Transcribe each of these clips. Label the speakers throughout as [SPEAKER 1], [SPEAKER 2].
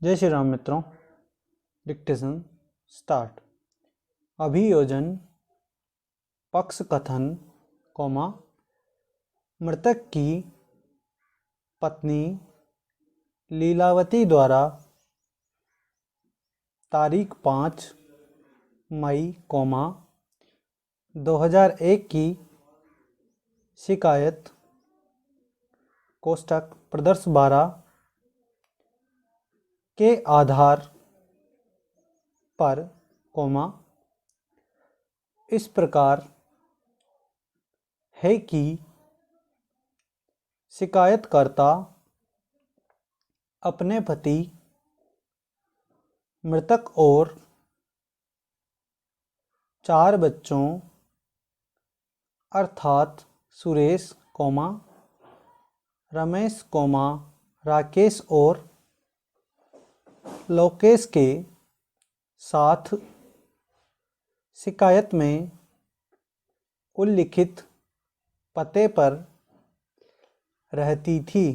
[SPEAKER 1] जय श्री राम मित्रों। Dictation start. अभियोजन पक्ष कथन कौमा मृतक की पत्नी लीलावती द्वारा तारीख 5 मई 2001 की शिकायत कोष्टक प्रदर्श 12 के आधार पर इस प्रकार है कि शिकायतकर्ता अपने पति मृतक और 4 बच्चों अर्थात सुरेश रमेश राकेश और लोकेश के साथ शिकायत में उल्लिखित पते पर रहती थी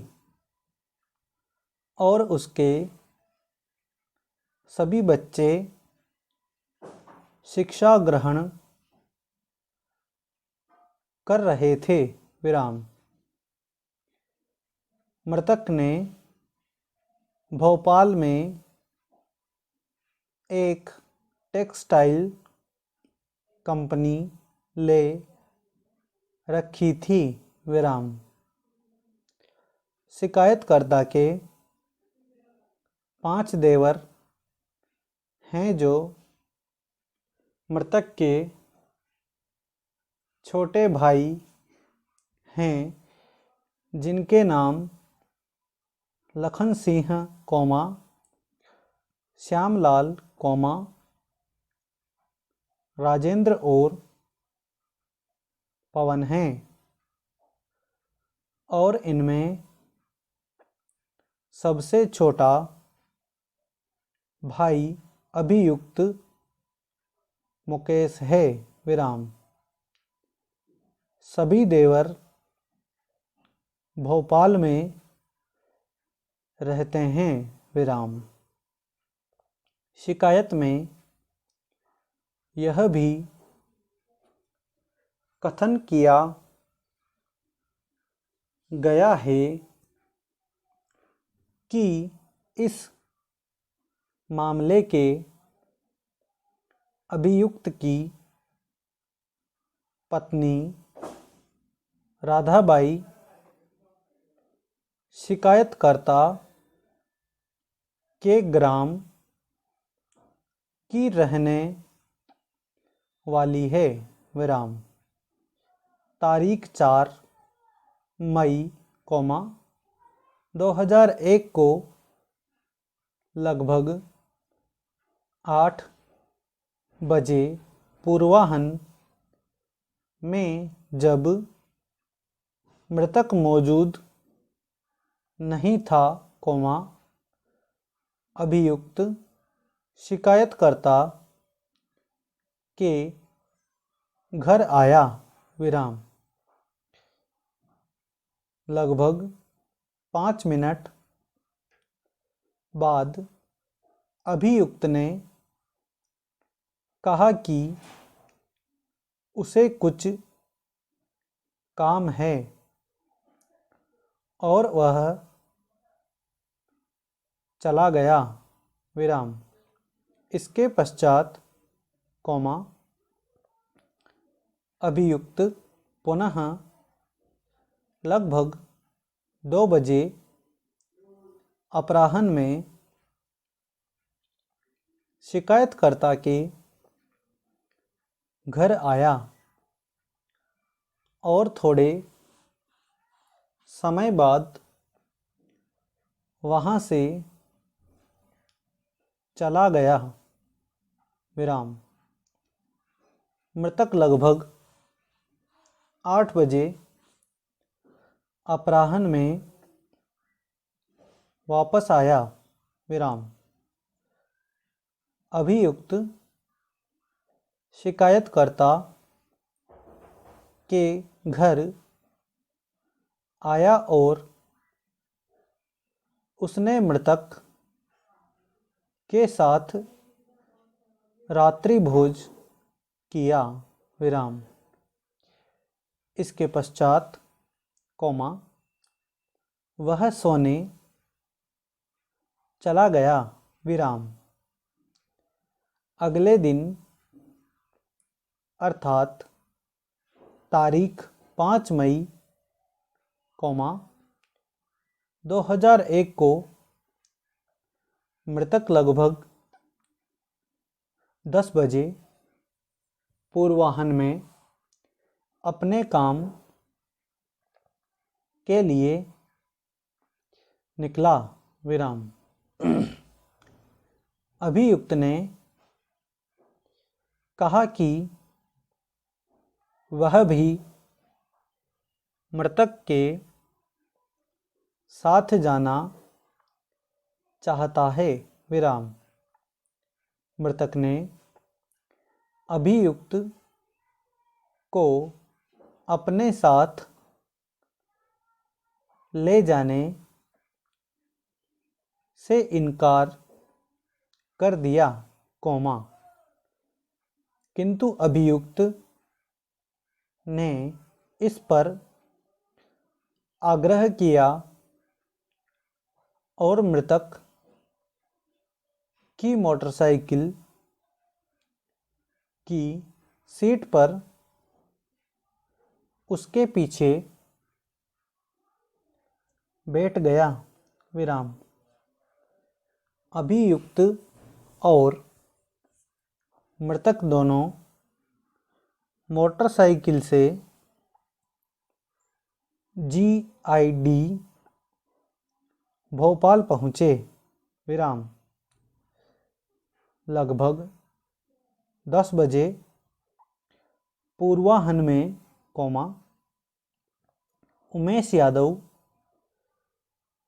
[SPEAKER 1] और उसके सभी बच्चे शिक्षा ग्रहण कर रहे थे। मृतक ने भोपाल में एक टेक्सटाइल कंपनी ले रखी थी। शिकायतकर्ता के 5 देवर हैं जो मृतक के छोटे भाई हैं, जिनके नाम लखन सिंह श्यामलाल राजेंद्र और पवन हैं और इनमें सबसे छोटा भाई अभियुक्त मुकेश है। सभी देवर भोपाल में रहते हैं। शिकायत में यह भी कथन किया गया है कि इस मामले के अभियुक्त की पत्नी राधाबाई शिकायतकर्ता के ग्राम की रहने वाली है। तारीख 4 मई 2001 को लगभग 8 बजे पूर्वाह्न में जब मृतक मौजूद नहीं था अभियुक्त शिकायतकर्ता के घर आया। लगभग 5 मिनट बाद अभियुक्त ने कहा कि उसे कुछ काम है और वह चला गया। इसके पश्चात अभियुक्त पुनः लगभग 2 बजे अपराह्न में शिकायतकर्ता के घर आया और थोड़े समय बाद वहां से चला गया। मृतक लगभग 8 बजे अपराह्न में वापस आया। अभियुक्त शिकायतकर्ता के घर आया और उसने मृतक के साथ रात्रि भोज किया विराम। इसके पश्चात कौमा वह सोने चला गया विराम। अगले दिन अर्थात तारीख 5 मई कौमा 2001 को मृतक लगभग 10 बजे पूर्वाह्न में अपने काम के लिए निकला विराम। अभियुक्त ने कहा कि वह भी मृतक के साथ जाना चाहता है विराम। मृतक ने अभियुक्त को अपने साथ ले जाने से इनकार कर दिया कौमा, किंतु अभियुक्त ने इस पर आग्रह किया और मृतक की मोटरसाइकिल की सीट पर उसके पीछे बैठ गया विराम। अभियुक्त और मृतक दोनों मोटरसाइकिल से GID भोपाल पहुँचे विराम। लगभग 10 बजे पूर्वाह्न में कौमा उमेश यादव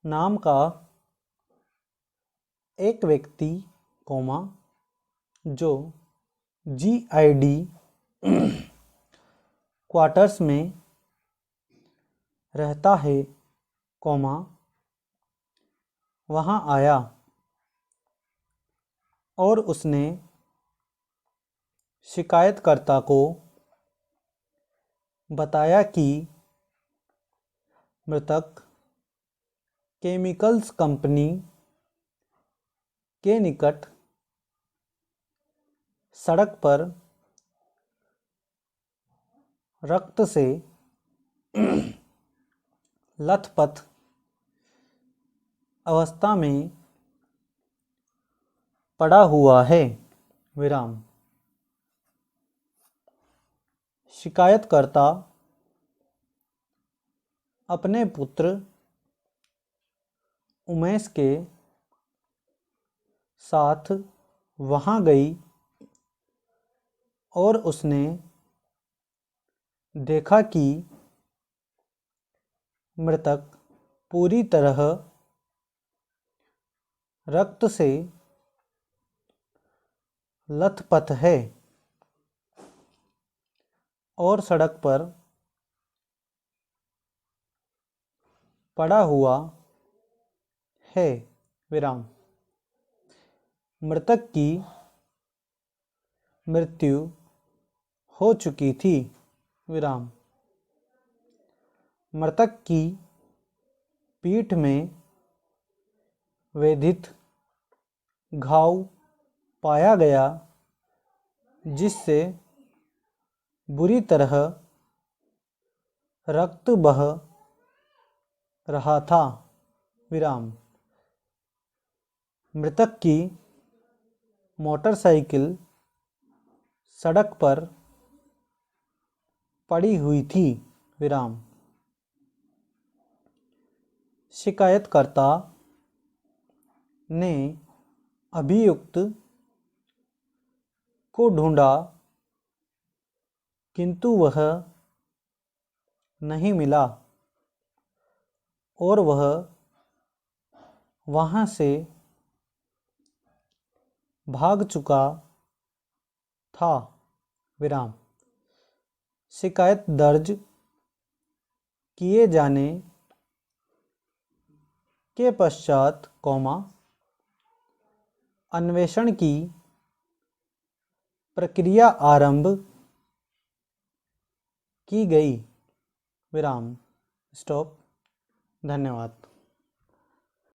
[SPEAKER 1] नाम का एक व्यक्ति कौमा जो GID क्वार्टर्स में रहता है कौमा वहाँ आया और उसने शिकायतकर्ता को बताया कि मृतक केमिकल्स कंपनी के निकट सड़क पर रक्त से लथपथ अवस्था में पड़ा हुआ है विराम। शिकायतकर्ता अपने पुत्र उमेश के साथ वहाँ गई और उसने देखा कि मृतक पूरी तरह रक्त से लथपथ है और सड़क पर पड़ा हुआ है विराम। मृतक की मृत्यु हो चुकी थी विराम। मृतक की पीठ में वेधित घाव पाया गया जिससे बुरी तरह रक्त बह रहा था विराम। मृतक की मोटरसाइकिल सड़क पर पड़ी हुई थी विराम। शिकायतकर्ता ने अभियुक्त को ढूंढा किंतु वह नहीं मिला और वह वहाँ से भाग चुका था विराम। शिकायत दर्ज किए जाने के पश्चात कौमा अन्वेषण की प्रक्रिया आरंभ की गई। विराम। स्टॉप। धन्यवाद।